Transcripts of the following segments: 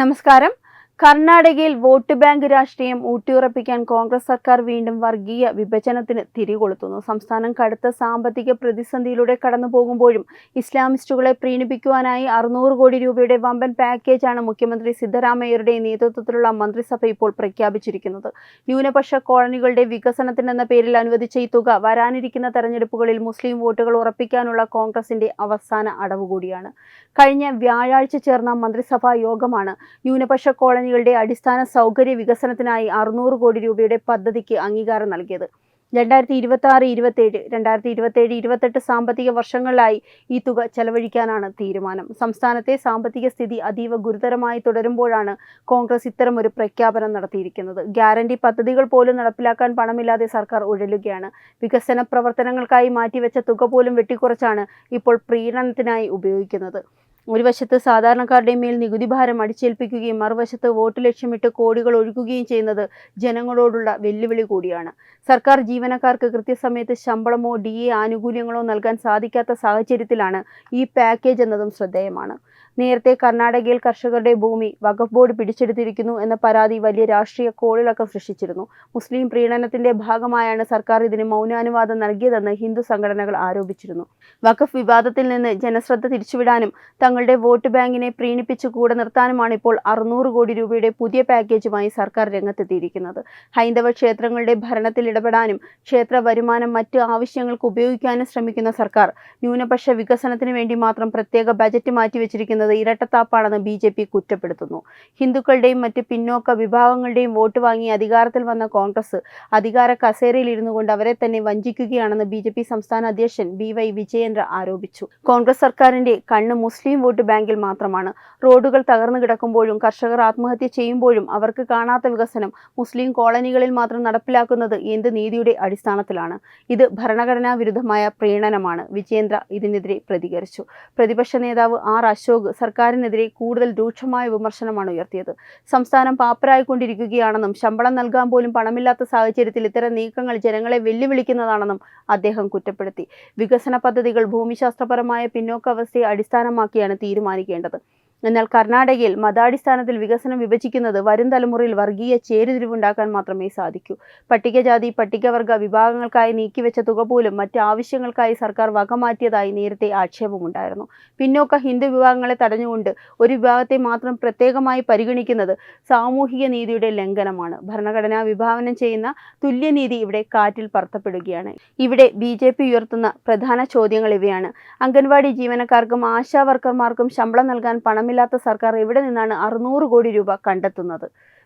നമസ്കാരം. കർണാടകയിൽ vote bank രാഷ്ട്രീയം ഊട്ടിയുറപ്പിക്കാൻ കോൺഗ്രസ് സർക്കാർ വീണ്ടും വർഗീയ വിഭജനത്തിന് തിരികൊളുത്തുന്നു. സംസ്ഥാനം കടുത്ത സാമ്പത്തിക പ്രതിസന്ധിയിലൂടെ കടന്നുപോകുമ്പോഴും ഇസ്ലാമിസ്റ്റുകളെ പ്രീണിപ്പിക്കുവാനായി 600 കോടി രൂപയുടെ വമ്പൻ പാക്കേജാണ് മുഖ്യമന്ത്രി സിദ്ധരാമയ്യയുടെ നേതൃത്വത്തിലുള്ള മന്ത്രിസഭ ഇപ്പോൾ പ്രഖ്യാപിച്ചിരിക്കുന്നത്. ന്യൂനപക്ഷ കോളനികളുടെ വികസനത്തിനെന്ന പേരിൽ അനുവദിച്ച ഈ തുക വരാനിരിക്കുന്ന തെരഞ്ഞെടുപ്പുകളിൽ മുസ്ലിം വോട്ടുകൾ ഉറപ്പിക്കാനുള്ള കോൺഗ്രസിന്റെ അവസാന അടവ് കൂടിയാണ്. കഴിഞ്ഞ വ്യാഴാഴ്ച ചേർന്ന മന്ത്രിസഭാ യോഗമാണ് ന്യൂനപക്ഷ കോളനികളുടെ അടിസ്ഥാന സൗകര്യ വികസനത്തിനായി 600 കോടി രൂപയുടെ പദ്ധതിക്ക് അംഗീകാരം നൽകിയത്. 2026-27 സാമ്പത്തിക വർഷങ്ങളിലായി ഈ തുക ചെലവഴിക്കാനാണ് തീരുമാനം. സംസ്ഥാനത്തെ സാമ്പത്തിക സ്ഥിതി അതീവ ഗുരുതരമായി തുടരുമ്പോഴാണ് കോൺഗ്രസ് ഇത്തരമൊരു പ്രഖ്യാപനം നടത്തിയിരിക്കുന്നത്. ഗ്യാരണ്ടി പദ്ധതികൾ പോലും നടപ്പിലാക്കാൻ പണമില്ലാതെ സർക്കാർ ഉഴലുകയാണ്. വികസന പ്രവർത്തനങ്ങൾക്കായി മാറ്റിവെച്ച തുക പോലും വെട്ടിക്കുറച്ചാണ് ഇപ്പോൾ പ്രീണനത്തിനായി ഉപയോഗിക്കുന്നത്. ഒരു വശത്ത് സാധാരണക്കാരുടെ മേൽ നികുതി ഭാരം അടിച്ചേൽപ്പിക്കുകയും മറുവശത്ത് വോട്ട് ലക്ഷ്യമിട്ട് കോടികൾ ഒഴുകുകയും ചെയ്യുന്നത് ജനങ്ങളോടുള്ള വെല്ലുവിളി കൂടിയാണ്. സർക്കാർ ജീവനക്കാർക്ക് കൃത്യസമയത്ത് ശമ്പളമോ DA ആനുകൂല്യങ്ങളോ നൽകാൻ സാധിക്കാത്ത സാഹചര്യത്തിലാണ് ഈ പാക്കേജ് എന്നതും ശ്രദ്ധേയമാണ്. നേരത്തെ കർണാടകയിൽ കർഷകരുടെ ഭൂമി വഖഫ് ബോർഡ് പിടിച്ചെടുത്തിരിക്കുന്നു എന്ന പരാതി വലിയ രാഷ്ട്രീയ കോളിളക്കം സൃഷ്ടിച്ചിരുന്നു. മുസ്ലിം പ്രീണനത്തിന്റെ ഭാഗമായാണ് സർക്കാർ ഇതിന് മൗനാനുവാദം നൽകിയതെന്ന് ഹിന്ദു സംഘടനകൾ ആരോപിച്ചിരുന്നു. വഖഫ് വിവാദത്തിൽ നിന്ന് ജനശ്രദ്ധ തിരിച്ചുവിടാനും തങ്ങളുടെ വോട്ട് ബാങ്കിനെ പ്രീണിപ്പിച്ച് കൂടെ നിർത്താനുമാണ് ഇപ്പോൾ 600 കോടി രൂപയുടെ പുതിയ പാക്കേജുമായി സർക്കാർ രംഗത്തെത്തിയിരിക്കുന്നത്. ഹൈന്ദവ ക്ഷേത്രങ്ങളുടെ ഭരണത്തിൽ ഇടപെടാനും ക്ഷേത്ര വരുമാനം മറ്റ് ആവശ്യങ്ങൾക്ക് ഉപയോഗിക്കാനും ശ്രമിക്കുന്ന സർക്കാർ ന്യൂനപക്ഷ വികസനത്തിന് വേണ്ടി മാത്രം പ്രത്യേക ബജറ്റ് മാറ്റിവെച്ചിരിക്കുന്നത് ഇരട്ടത്താപ്പാണെന്ന് BJP കുറ്റപ്പെടുത്തുന്നു. ഹിന്ദുക്കളുടെയും മറ്റ് പിന്നോക്ക വിഭാഗങ്ങളുടെയും വോട്ട് വാങ്ങി അധികാരത്തിൽ വന്ന കോൺഗ്രസ് അധികാര കസേരയിൽ ഇരുന്നു കൊണ്ട് അവരെ തന്നെ വഞ്ചിക്കുകയാണെന്ന് BJP സംസ്ഥാന അധ്യക്ഷൻ BY വിജയേന്ദ്ര ആരോപിച്ചു. കോൺഗ്രസ് സർക്കാരിന്റെ കണ്ണ് മുസ്ലിം വോട്ട് ബാങ്കിൽ മാത്രമാണ്. റോഡുകൾ തകർന്നു കിടക്കുമ്പോഴും കർഷകർ ആത്മഹത്യ ചെയ്യുമ്പോഴും അവർക്ക് കാണാത്ത വികസനം മുസ്ലിം കോളനികളിൽ മാത്രം നടപ്പിലാക്കുന്നത് എന്ത് നീതിയുടെ അടിസ്ഥാനത്തിലാണ്? ഇത് ഭരണഘടനാ വിരുദ്ധമായ പ്രീണനമാണ്. വിജയേന്ദ്ര ഇതിനെതിരെ പ്രതികരിച്ചു. പ്രതിപക്ഷ നേതാവ് R. അശോക് സർക്കാരിനെതിരെ കൂടുതൽ രൂക്ഷമായ വിമർശനമാണ് ഉയർത്തിയത്. സംസ്ഥാനം പാപ്പരായിക്കൊണ്ടിരിക്കുകയാണെന്നും ശമ്പളം നൽകാൻ പോലും പണമില്ലാത്ത സാഹചര്യത്തിൽ ഇത്തരം നീക്കങ്ങൾ ജനങ്ങളെ വെല്ലുവിളിക്കുന്നതാണെന്നും അദ്ദേഹം കുറ്റപ്പെടുത്തി. വികസന പദ്ധതികൾ ഭൂമിശാസ്ത്രപരമായ പിന്നോക്കാവസ്ഥയെ അടിസ്ഥാനമാക്കിയാണ് തീരുമാനിക്കേണ്ടത്. എന്നാൽ കർണാടകയിൽ മതാടിസ്ഥാനത്തിൽ വികസനം വിഭജിക്കുന്നത് വരും തലമുറയിൽ വർഗീയ ചേരിതിരിവുണ്ടാക്കാൻ മാത്രമേ സാധിക്കൂ. പട്ടികജാതി പട്ടികവർഗ വിഭാഗങ്ങൾക്കായി നീക്കിവെച്ച തുക പോലും മറ്റ് ആവശ്യങ്ങൾക്കായി സർക്കാർ വകമാറ്റിയതായി നേരത്തെ ആക്ഷേപമുണ്ടായിരുന്നു. പിന്നോക്ക ഹിന്ദു വിഭാഗങ്ങളെ തടഞ്ഞുകൊണ്ട് ഒരു വിഭാഗത്തെ മാത്രം പ്രത്യേകമായി പരിഗണിക്കുന്നത് സാമൂഹിക നീതിയുടെ ലംഘനമാണ്. ഭരണഘടന വിഭാവനം ചെയ്യുന്ന തുല്യനീതി ഇവിടെ കാറ്റിൽ പറത്തപ്പെടുകയാണ്. ഇവിടെ BJP ഉയർത്തുന്ന പ്രധാന ചോദ്യങ്ങൾ ഇവയാണ്. അംഗൻവാടി ജീവനക്കാർക്കും ആശാ വർക്കർമാർക്കും ശമ്പളം നൽകാൻ പണമില്ലാത്ത സർക്കാർ എവിടെ നിന്നാണ് 600 കോടി രൂപ കണ്ടെത്തുന്നത്?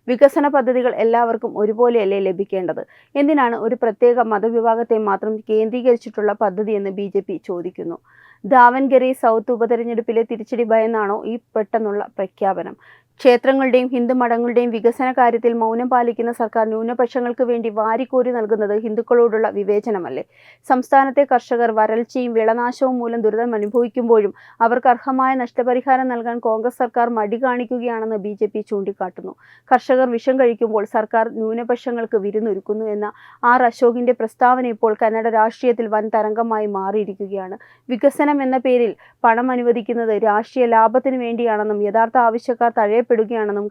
വികസന പദ്ധതികൾ എല്ലാവർക്കും ഒരുപോലെയല്ലേ ലഭിക്കേണ്ടത്? എന്തിനാണ് ഒരു പ്രത്യേക മതവിഭാഗത്തെ മാത്രം കേന്ദ്രീകരിച്ചിട്ടുള്ള പദ്ധതിയെന്ന് BJP ചോദിക്കുന്നു. ദാവൻഗരി സൗത്ത് ഉപതെരഞ്ഞെടുപ്പിലെ തിരിച്ചടി ഭയന്നാണോ ഈ പെട്ടെന്നുള്ള പ്രഖ്യാപനം? ക്ഷേത്രങ്ങളുടെയും ഹിന്ദു മഠങ്ങളുടെയും വികസന കാര്യത്തിൽ മൗനം പാലിക്കുന്ന സർക്കാർ ന്യൂനപക്ഷങ്ങൾക്ക് വേണ്ടി വാരിക്കോരി നൽകുന്നത് ഹിന്ദുക്കളോടുള്ള വിവേചനമല്ലേ? സംസ്ഥാനത്തെ കർഷകർ വരൾച്ചയും വിളനാശവും മൂലം ദുരിതം അനുഭവിക്കുമ്പോഴും അവർക്ക് അർഹമായ നഷ്ടപരിഹാരം നൽകാൻ കോൺഗ്രസ് സർക്കാർ മടി കാണിക്കുകയാണെന്ന് BJP ചൂണ്ടിക്കാട്ടുന്നു. കർഷകർ വിഷം കഴിക്കുമ്പോൾ സർക്കാർ ന്യൂനപക്ഷങ്ങൾക്ക് വിരുന്നൊരുക്കുന്നു എന്ന R. അശോകിന്റെ പ്രസ്താവന ഇപ്പോൾ കന്നഡ രാഷ്ട്രീയത്തിൽ വൻ തരംഗമായി മാറിയിരിക്കുകയാണ്. വികസനം എന്ന പേരിൽ പണം അനുവദിക്കുന്നത് രാഷ്ട്രീയ ലാഭത്തിന് വേണ്ടിയാണെന്നും യഥാർത്ഥ ആവശ്യക്കാർ തഴയപ്പെടുകയാണെന്നും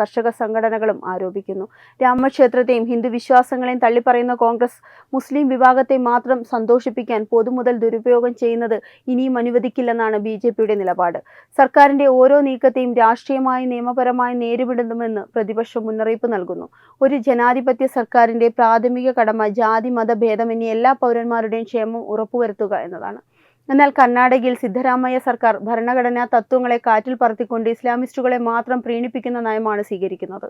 കർഷക സംഘടനകളും ആരോപിക്കുന്നു. രാമക്ഷേത്രത്തെയും ഹിന്ദു വിശ്വാസങ്ങളെയും തള്ളിപ്പറയുന്ന കോൺഗ്രസ് മുസ്ലിം വിഭാഗത്തെ മാത്രം സന്തോഷിപ്പിക്കാൻ പൊതുമുതൽ ദുരുപയോഗം ചെയ്യുന്നത് ഇനിയും അനുവദിക്കില്ലെന്നാണ് BJPയുടെ നിലപാട്. സർക്കാരിന്റെ ഓരോ നീക്കത്തെയും രാഷ്ട്രീയമായി നിയമപരമായി നേരിടുമെന്ന് പ്രതിപക്ഷം മുന്നറിയിപ്പ് നൽകുന്നു. ഒരു ജനാധിപത്യ സർക്കാരിന്റെ പ്രാഥമിക കടമ ജാതി മത ഭേദമന്യേ എല്ലാ പൗരന്മാരുടെയും ക്ഷേമം ഉറപ്പുവരുത്തുക എന്നതാണ്. എന്നാൽ കർണാടകയിൽ സിദ്ധരാമയ്യ സർക്കാർ ഭരണഘടനാ തത്വങ്ങളെ കാറ്റിൽ പറത്തിക്കൊണ്ട് ഇസ്ലാമിസ്റ്റുകളെ മാത്രം പ്രീണിപ്പിക്കുന്ന നയമാണ് സ്വീകരിക്കുന്നത്.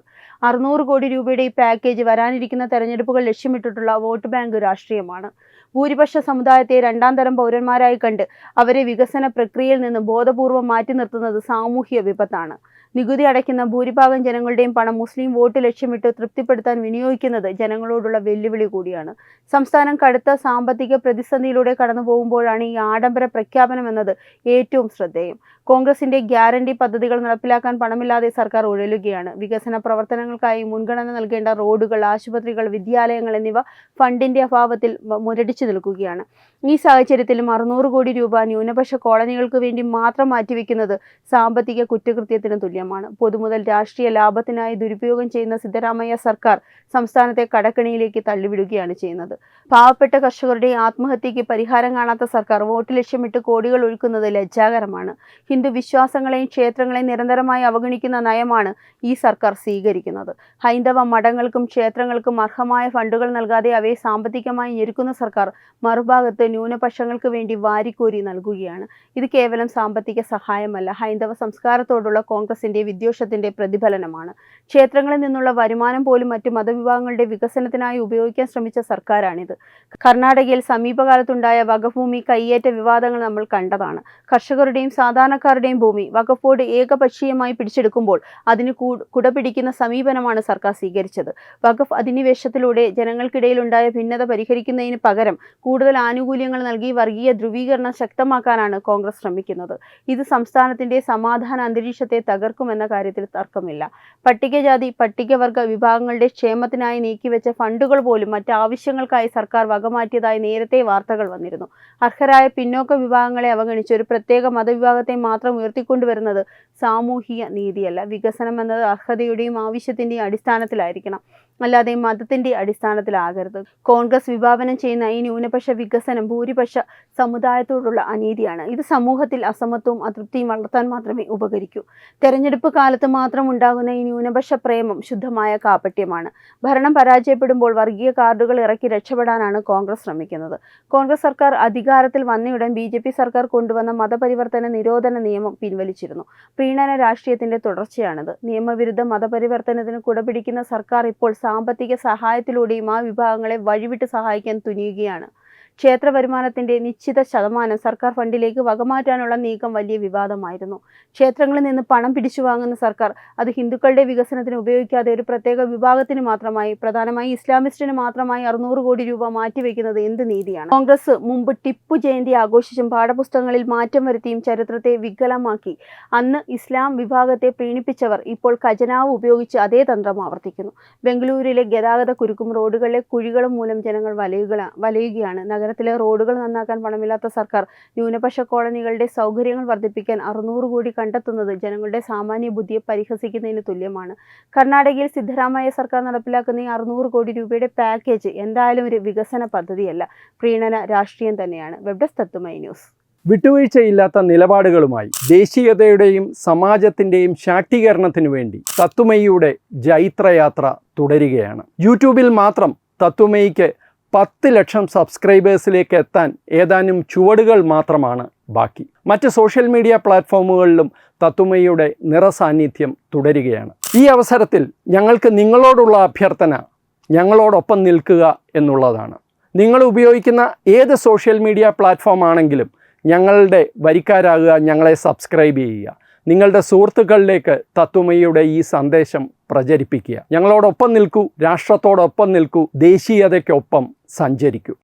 600 കോടി രൂപയുടെ ഈ പാക്കേജ് വരാനിരിക്കുന്ന തെരഞ്ഞെടുപ്പുകൾ ലക്ഷ്യമിട്ടിട്ടുള്ള വോട്ട് ബാങ്ക് രാഷ്ട്രീയമാണ്. ഭൂരിപക്ഷ സമുദായത്തെ രണ്ടാം തരം പൗരന്മാരായി കണ്ട് അവരെ വികസന പ്രക്രിയയിൽ നിന്ന് ബോധപൂർവം മാറ്റി നിർത്തുന്നത് സാമൂഹ്യ വിപത്താണ്. നികുതി അടയ്ക്കുന്ന ഭൂരിഭാഗം ജനങ്ങളുടെയും പണം മുസ്ലിം വോട്ട് ലക്ഷ്യമിട്ട് തൃപ്തിപ്പെടുത്താൻ വിനിയോഗിക്കുന്നത് ജനങ്ങളോടുള്ള വെല്ലുവിളി കൂടിയാണ്. സംസ്ഥാനം കടുത്ത സാമ്പത്തിക പ്രതിസന്ധിയിലൂടെ കടന്നുപോകുമ്പോഴാണ് ഈ ആഡംബര പ്രഖ്യാപനം എന്നത് ഏറ്റവും ശ്രദ്ധേയം. കോൺഗ്രസിന്റെ ഗ്യാരണ്ടി പദ്ധതികൾ നടപ്പിലാക്കാൻ പണമില്ലാതെ സർക്കാർ ഉഴലുകയാണ്. വികസന പ്രവർത്തനങ്ങൾക്കായി മുൻഗണന നൽകേണ്ട റോഡുകൾ, ആശുപത്രികൾ, വിദ്യാലയങ്ങൾ എന്നിവ ഫണ്ടിന്റെ അഭാവത്തിൽ മുരടിച്ചു നിൽക്കുകയാണ്. ഈ സാഹചര്യത്തിലും 600 കോടി രൂപ ന്യൂനപക്ഷ കോളനികൾക്ക് വേണ്ടി മാത്രം മാറ്റിവെക്കുന്നത് സാമ്പത്തിക കുറ്റകൃത്യത്തിന് തുല്യമാണ്. നയമാണ്. പൊതുമുതൽ രാഷ്ട്രീയ ലാഭത്തിനായി ദുരുപയോഗം ചെയ്യുന്ന സിദ്ധരാമയ്യ സർക്കാർ സംസ്ഥാനത്തെ കടക്കെണിയിലേക്ക് തള്ളിവിടുകയാണ് ചെയ്യുന്നത്. പാവപ്പെട്ട കർഷകരുടെ ആത്മഹത്യയ്ക്ക് പരിഹാരം കാണാത്ത സർക്കാർ വോട്ട് ലക്ഷ്യമിട്ട് കോടികൾ ഒഴുക്കുന്നത് ലജ്ജാകരമാണ്. ഹിന്ദു വിശ്വാസങ്ങളെയും ക്ഷേത്രങ്ങളെയും നിരന്തരമായി അവഗണിക്കുന്ന നയമാണ് ഈ സർക്കാർ സ്വീകരിക്കുന്നത്. ഹൈന്ദവ മഠങ്ങൾക്കും ക്ഷേത്രങ്ങൾക്കും അർഹമായ ഫണ്ടുകൾ നൽകാതെ അവയെ സാമ്പത്തികമായി ഞെരുക്കുന്ന സർക്കാർ മറുഭാഗത്ത് ന്യൂനപക്ഷങ്ങൾക്ക് വേണ്ടി വാരിക്കോരി നൽകുകയാണ്. ഇത് കേവലം സാമ്പത്തിക സഹായമല്ല, ഹൈന്ദവ സംസ്കാരത്തോടുള്ള കോൺഗ്രസിന്റെ വിദ്വേഷത്തിന്റെ പ്രതിഫലനമാണ്. ക്ഷേത്രങ്ങളിൽ നിന്നുള്ള വരുമാനം പോലും മറ്റു മതവിഭാഗങ്ങളുടെ വികസനത്തിനായി ഉപയോഗിക്കാൻ ശ്രമിച്ച സർക്കാരാണിത്. കർണാടകയിൽ സമീപകാലത്തുണ്ടായ വഖഫ് ഭൂമി കയ്യേറ്റ വിവാദങ്ങൾ നമ്മൾ കണ്ടതാണ്. കർഷകരുടെയും സാധാരണക്കാരുടെയും ഭൂമി വഖഫ് ബോർഡ് ഏകപക്ഷീയമായി പിടിച്ചെടുക്കുമ്പോൾ അതിന് കുടപിടിക്കുന്ന സമീപനമാണ് സർക്കാർ സ്വീകരിച്ചത്. വഖഫ് അധിനിവേശത്തിലൂടെ ജനങ്ങൾക്കിടയിലുണ്ടായ ഭിന്നത പരിഹരിക്കുന്നതിന് പകരം കൂടുതൽ ആനുകൂല്യങ്ങൾ നൽകി വർഗീയ ധ്രുവീകരണം ശക്തമാക്കാനാണ് കോൺഗ്രസ് ശ്രമിക്കുന്നത്. ഇത് സംസ്ഥാനത്തിന്റെ സമാധാന അന്തരീക്ഷത്തെ തകർക്കുമെന്ന കാര്യത്തിൽ തർക്കമില്ല. പട്ടികജാതി പട്ടികവർഗ വിഭാഗങ്ങളുടെ ക്ഷേമത്തിനായി നീക്കിവെച്ച ഫണ്ടുകൾ പോലും മറ്റാവശ്യങ്ങൾക്കായി സർക്കാർ വകമാറ്റിയതായി നേരത്തെ വാർത്തകൾ വന്നിരുന്നു. അർഹരായ പിന്നോക്ക വിഭാഗങ്ങളെ അവഗണിച്ച് ഒരു പ്രത്യേക മതവിഭാഗത്തെ മാത്രം ഉയർത്തിക്കൊണ്ടുവരുന്നത് സാമൂഹിക നീതിയല്ല. വികസനം എന്നത് അർഹതയുടെയും ആവശ്യത്തിന്റെയും അടിസ്ഥാനത്തിലായിരിക്കണം, അല്ലാതെ മതത്തിന്റെ അടിസ്ഥാനത്തിലാകരുത്. കോൺഗ്രസ് വിഭാവനം ചെയ്യുന്ന ഈ ന്യൂനപക്ഷ വികസനം ഭൂരിപക്ഷ സമുദായത്തോടുള്ള അനീതിയാണ്. ഇത് സമൂഹത്തിൽ അസമത്വവും അതൃപ്തിയും വളർത്താൻ മാത്രമേ ഉപകരിക്കൂ. തെരഞ്ഞെടുപ്പ് കാലത്ത് മാത്രം ഉണ്ടാകുന്ന ഈ ന്യൂനപക്ഷ പ്രേമം ശുദ്ധമായ കാപട്യമാണ്. ഭരണം പരാജയപ്പെടുമ്പോൾ വർഗീയ കാർഡുകൾ ഇറക്കി രക്ഷപ്പെടാനാണ് കോൺഗ്രസ് ശ്രമിക്കുന്നത്. കോൺഗ്രസ് സർക്കാർ അധികാരത്തിൽ വന്നയുടൻ BJP സർക്കാർ കൊണ്ടുവന്ന മതപരിവർത്തന നിരോധന നിയമം പിൻവലിച്ചിരുന്നു. പ്രീണന രാഷ്ട്രീയത്തിന്റെ തുടർച്ചയാണിത്. നിയമവിരുദ്ധ മതപരിവർത്തനത്തിന് കുടപിടിക്കുന്ന സർക്കാർ ഇപ്പോൾ സാമ്പത്തിക സഹായത്തിലൂടെയും ആ വിഭാഗങ്ങളെ വഴിവിട്ട് സഹായിക്കാൻ തുനിയുകയാണ്. ക്ഷേത്ര വരുമാനത്തിന്റെ നിശ്ചിത ശതമാനം സർക്കാർ ഫണ്ടിലേക്ക് വകമാറ്റാനുള്ള നീക്കം വലിയ വിവാദമായിരുന്നു. ക്ഷേത്രങ്ങളിൽ നിന്ന് പണം പിടിച്ചു വാങ്ങുന്ന സർക്കാർ അത് ഹിന്ദുക്കളുടെ വികസനത്തിന് ഉപയോഗിക്കാതെ ഒരു പ്രത്യേക വിഭാഗത്തിന് മാത്രമായി, പ്രധാനമായി ഇസ്ലാമിസ്റ്റിന് മാത്രമായി 600 കോടി രൂപ മാറ്റിവെക്കുന്നത് എന്ത് നീതിയാണ്? കോൺഗ്രസ് മുമ്പ് ടിപ്പു ജയന്തി ആഘോഷിച്ചും പാഠപുസ്തകങ്ങളിൽ മാറ്റം വരുത്തിയും ചരിത്രത്തെ വികലമാക്കി അന്ന് ഇസ്ലാം വിഭാഗത്തെ പ്രീണിപ്പിച്ചവർ ഇപ്പോൾ ഖജനാവ് ഉപയോഗിച്ച് അതേ തന്ത്രം ആവർത്തിക്കുന്നു. ബംഗളൂരുവിലെ ഗതാഗത കുരുക്കും റോഡുകളിലെ കുഴികളും മൂലം ജനങ്ങൾ വലയുകയാണ്. നഗരത്തിലെ റോഡുകൾ നന്നാക്കാൻ പണമില്ലാത്ത സർക്കാർ ന്യൂനപക്ഷ കോളനികളുടെ സൗകര്യങ്ങൾ വർദ്ധിപ്പിക്കാൻ 600 കോടി കണ്ടെത്തുന്നത് ജനങ്ങളുടെ സാമാന്യ ബുദ്ധിയെ പരിഹസിക്കുന്നതിന് തുല്യമാണ്. കർണാടകയിൽ സിദ്ധരാമയ്യ സർക്കാർ നടപ്പിലാക്കുന്ന ഈ 600 കോടി രൂപയുടെ പാക്കേജ് എന്തായാലും ഒരു വികസന പദ്ധതിയല്ല, പ്രീണന രാഷ്ട്രീയം തന്നെയാണ്. വെബ് ഡെസ്ക് തത്തുമൈ ന്യൂസ്. വിട്ടുവീഴ്ചയില്ലാത്ത നിലപാടുകളുമായി ദേശീയതയുടെയും സമാജത്തിൻ്റെയും ശാക്തീകരണത്തിനു വേണ്ടി തത്തുമൈയുടെ ജൈത്രയാത്ര തുടരുകയാണ്. യൂട്യൂബിൽ മാത്രം തത്തുമൈക്ക് 10 ലക്ഷം സബ്സ്ക്രൈബേഴ്സിലേക്ക് എത്താൻ ഏതാനും ചുവടുകൾ മാത്രമാണ് ബാക്കി. മറ്റ് സോഷ്യൽ മീഡിയ പ്ലാറ്റ്ഫോമുകളിലും തത്തുമൈയുടെ നിറസാന്നിധ്യം തുടരുകയാണ്. ഈ അവസരത്തിൽ ഞങ്ങൾക്ക് നിങ്ങളോടുള്ള അഭ്യർത്ഥന ഞങ്ങളോടൊപ്പം നിൽക്കുക എന്നുള്ളതാണ്. നിങ്ങൾ ഉപയോഗിക്കുന്ന ഏത് സോഷ്യൽ മീഡിയ പ്ലാറ്റ്ഫോം ആണെങ്കിലും ഞങ്ങളുടെ വരിക്കാരാകുക, ഞങ്ങളെ സബ്സ്ക്രൈബ് ചെയ്യുക, നിങ്ങളുടെ സുഹൃത്തുക്കളിലേക്ക് തത്തുമൈയുടെ ഈ സന്ദേശം പ്രചരിപ്പിക്കുക. ഞങ്ങളോടൊപ്പം നിൽക്കൂ, രാഷ്ട്രത്തോടൊപ്പം നിൽക്കൂ, ദേശീയതയ്ക്കൊപ്പം സഞ്ചരിക്കൂ.